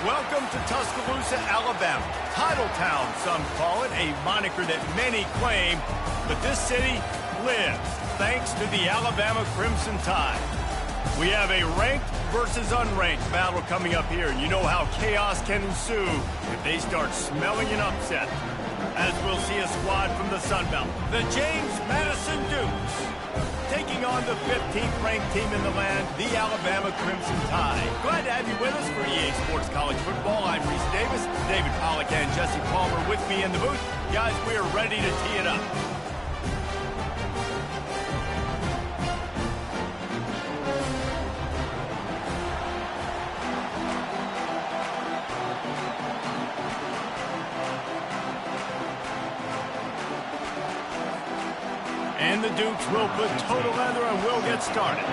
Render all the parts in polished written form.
Welcome to Tuscaloosa, Alabama. Title Town, some call it, a moniker that many claim, but this city lives thanks to the Alabama Crimson Tide. We have a ranked versus unranked battle coming up here, and you know how chaos can ensue if they start smelling an upset. As we'll see a squad from the Sun Belt, the James Madison Dukes, taking on the 15th ranked team in the land, the Alabama Crimson Tide. Glad to have you with us for EA Sports College Football. I'm Reese Davis, David Pollack and Jesse Palmer with me in the booth. Guys, we are ready to tee it up. And the Dukes will put total leather and we'll get started.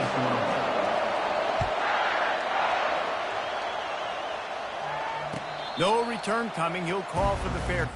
No return coming. He'll call for the fair.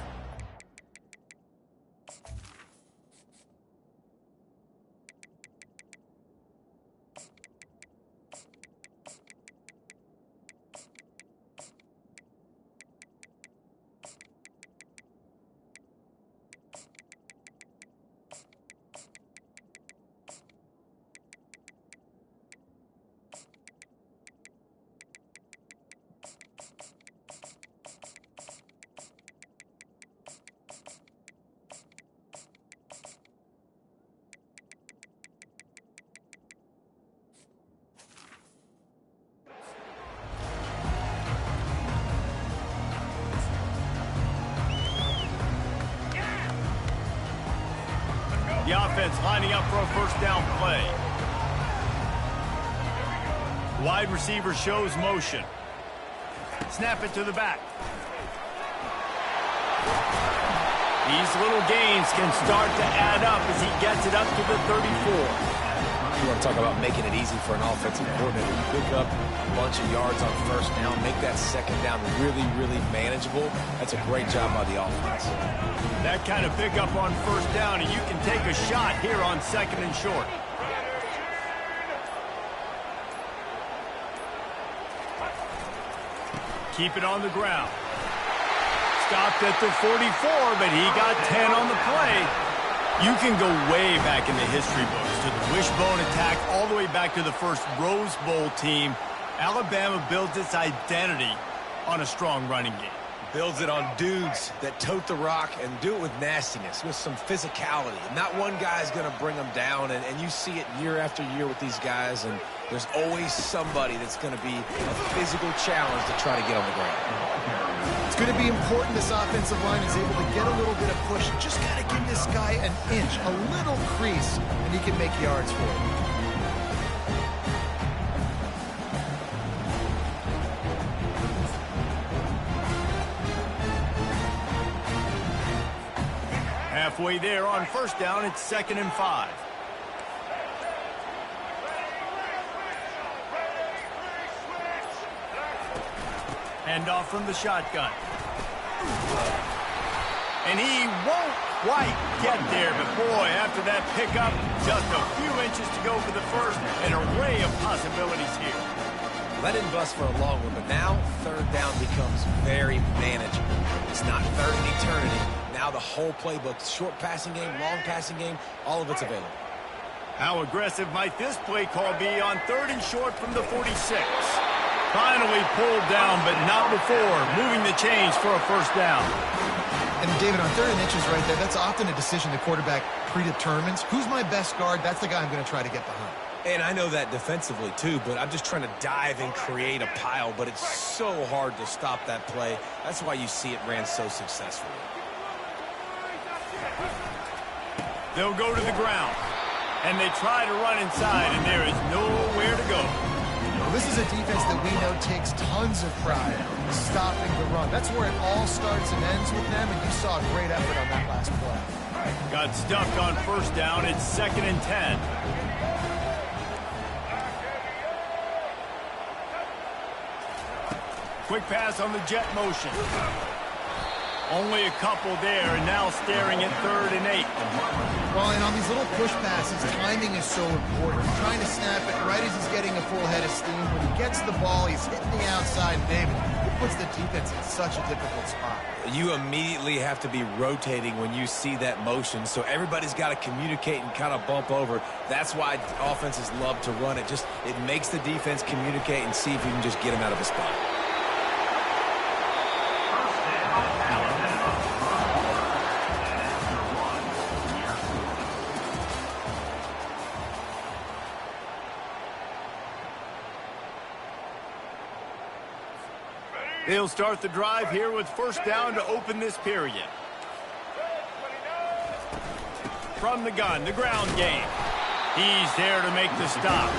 The offense lining up for a first down play. Wide receiver shows motion. Snap it to the back. These little gains can start to add up as he gets it up to the 34. You want to talk about making it easy for an offensive coordinator to pick up a bunch of yards on first down, make that second down really, really manageable. That's a great job by the offense. That kind of pickup on first down, and you can take a shot here on second and short. Keep it on the ground. Stopped at the 44, but he got 10 on the play. You can go way back in the history books to the wishbone attack all the way back to the first Rose Bowl team. Alabama builds its identity on a strong running game. Builds it on dudes that tote the rock and do it with nastiness, with some physicality. Not one guy's going to bring them down, and you see it year after year with these guys, and there's always somebody that's going to be a physical challenge to try to get on the ground. It's going to be important this offensive line is able to get a little bit of push. Just got to give this guy an inch, a little crease, and he can make yards for it. Halfway there on first down, it's 2nd and 5. Hand off from the shotgun. And he won't quite get there, but boy, after that pickup, just a few inches to go for the first. An array of possibilities here. Let him bust for a long one, but now third down becomes very manageable. It's not third in eternity. Now the whole playbook, short passing game, long passing game, all of it's available. How aggressive might this play call be on 3rd and short from the 46? Finally pulled down, but not before moving the chains for a first down. And David, on 3rd and inches right there, that's often a decision the quarterback predetermines. Who's my best guard? That's the guy I'm going to try to get behind. And I know that defensively too, but I'm just trying to dive and create a pile, but it's so hard to stop that play. That's why you see it ran so successfully. They'll go to the ground, and they try to run inside, and there is nowhere to go. Well, this is a defense that we know takes tons of pride in stopping the run. That's where it all starts and ends with them, and you saw a great effort on that last play. Got stuffed on first down. It's 2nd and 10. Quick pass on the jet motion. Only a couple there, and now staring at 3rd and 8. Well, and on these little push passes, timing is so important. Trying to snap it right as he's getting a full head of steam. When he gets the ball, he's hitting the outside, David. It puts the defense in such a difficult spot. You immediately have to be rotating when you see that motion, so everybody's got to communicate and kind of bump over. That's why offenses love to run it. It makes the defense communicate and see if you can just get him out of a spot. They'll start the drive here with 1st down to open this period. From the gun, the ground game. He's there to make the stop.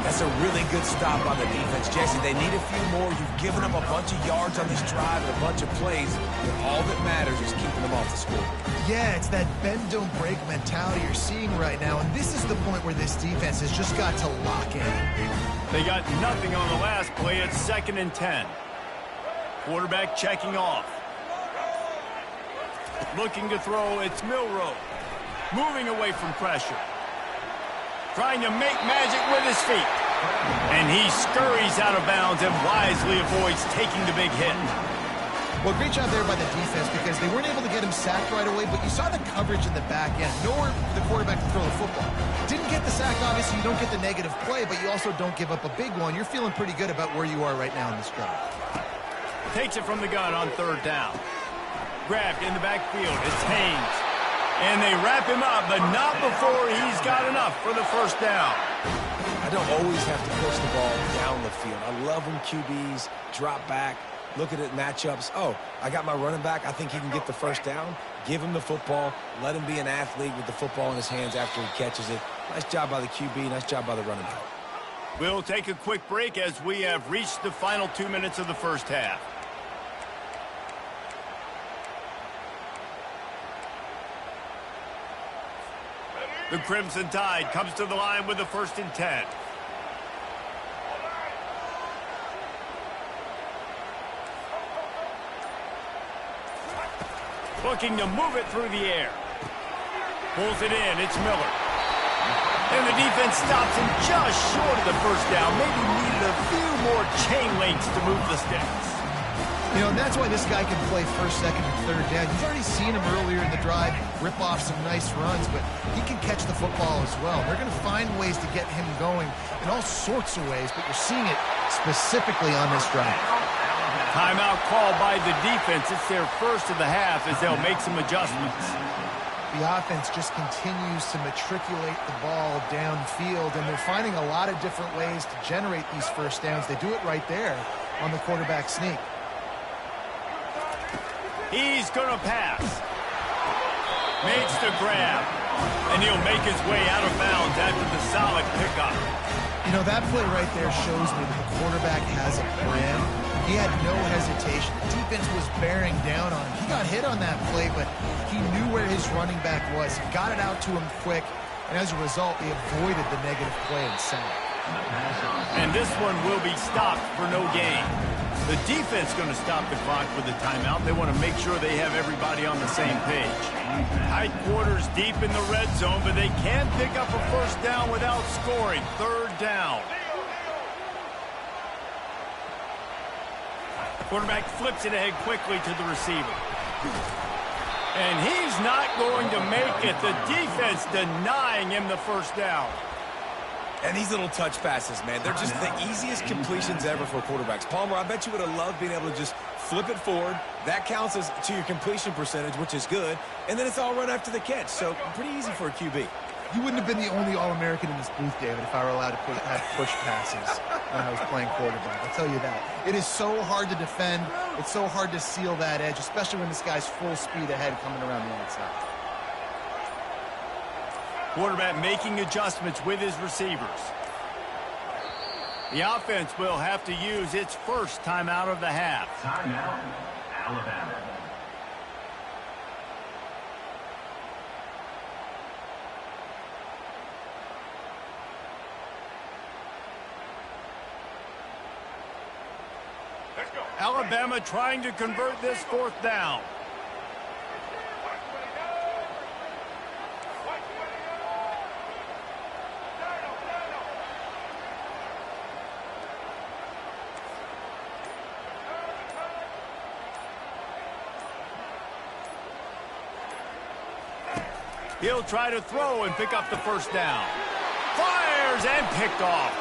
That's a really good stop on the defense, Jesse. They need a few more. You've given them a bunch of yards on this drive and a bunch of plays, but all that matters is keeping them off the score. Yeah, it's that bend, don't break mentality you're seeing right now, and this is the point where this defense has just got to lock in. They got nothing on the last play. It's 2nd and 10. Quarterback checking off. Looking to throw, it's Milroe. Moving away from pressure. Trying to make magic with his feet. And he scurries out of bounds and wisely avoids taking the big hit. Well, great job there by the defense because they weren't able to get him sacked right away, but you saw the coverage in the back end. Nowhere for the quarterback to throw the football. Didn't get the sack, obviously. You don't get the negative play, but you also don't give up a big one. You're feeling pretty good about where you are right now in this drive. Takes it from the gun on 3rd down. Grabbed in the backfield. It's Haynes. And they wrap him up, but not before he's got enough for the 1st down. I don't always have to push the ball down the field. I love when QBs drop back, look at it matchups. Oh, I got my running back. I think he can get the 1st down. Give him the football. Let him be an athlete with the football in his hands after he catches it. Nice job by the QB. Nice job by the running back. We'll take a quick break as we have reached the final 2 minutes of the 1st half. The Crimson Tide comes to the line with the 1st and 10. Looking to move it through the air. Pulls it in. It's Miller. And the defense stops him just short of the 1st down. Maybe needed a few more chain links to move the sticks. You know, and that's why this guy can play 1st, 2nd, and 3rd down. You've already seen him earlier in the drive rip off some nice runs, but he can catch the football as well. They're going to find ways to get him going in all sorts of ways, but you're seeing it specifically on this drive. Timeout call by the defense. It's their 1st of the half as they'll make some adjustments. The offense just continues to matriculate the ball downfield, and they're finding a lot of different ways to generate these 1st downs. They do it right there on the quarterback sneak. He's going to pass. Makes the grab. And he'll make his way out of bounds after the solid pickup. You know, that play right there shows me that the quarterback has a plan. He had no hesitation. The defense was bearing down on him. He got hit on that play, but he knew where his running back was. He got it out to him quick, and as a result, he avoided the negative play and sack. And this one will be stopped for no gain. The defense is going to stop the clock with the timeout. They want to make sure they have everybody on the same page. Tight quarters deep in the red zone, but they can pick up a 1st down without scoring. 3rd down. Quarterback flips it ahead quickly to the receiver. And he's not going to make it. The defense denying him the 1st down. And these little touch passes, man, they're just the easiest completions ever for quarterbacks. Palmer, I bet you would have loved being able to just flip it forward. That counts as to your completion percentage, which is good. And then it's all run after the catch. So pretty easy for a QB. You wouldn't have been the only All-American in this booth, David, if I were allowed to have push passes when I was playing quarterback. I'll tell you that. It is so hard to defend. It's so hard to seal that edge, especially when this guy's full speed ahead coming around the outside. Quarterback making adjustments with his receivers. The offense will have to use its 1st timeout of the half. Timeout, Alabama. Alabama trying to convert this 4th down. He'll try to throw and pick up the first down. Fires and picked off.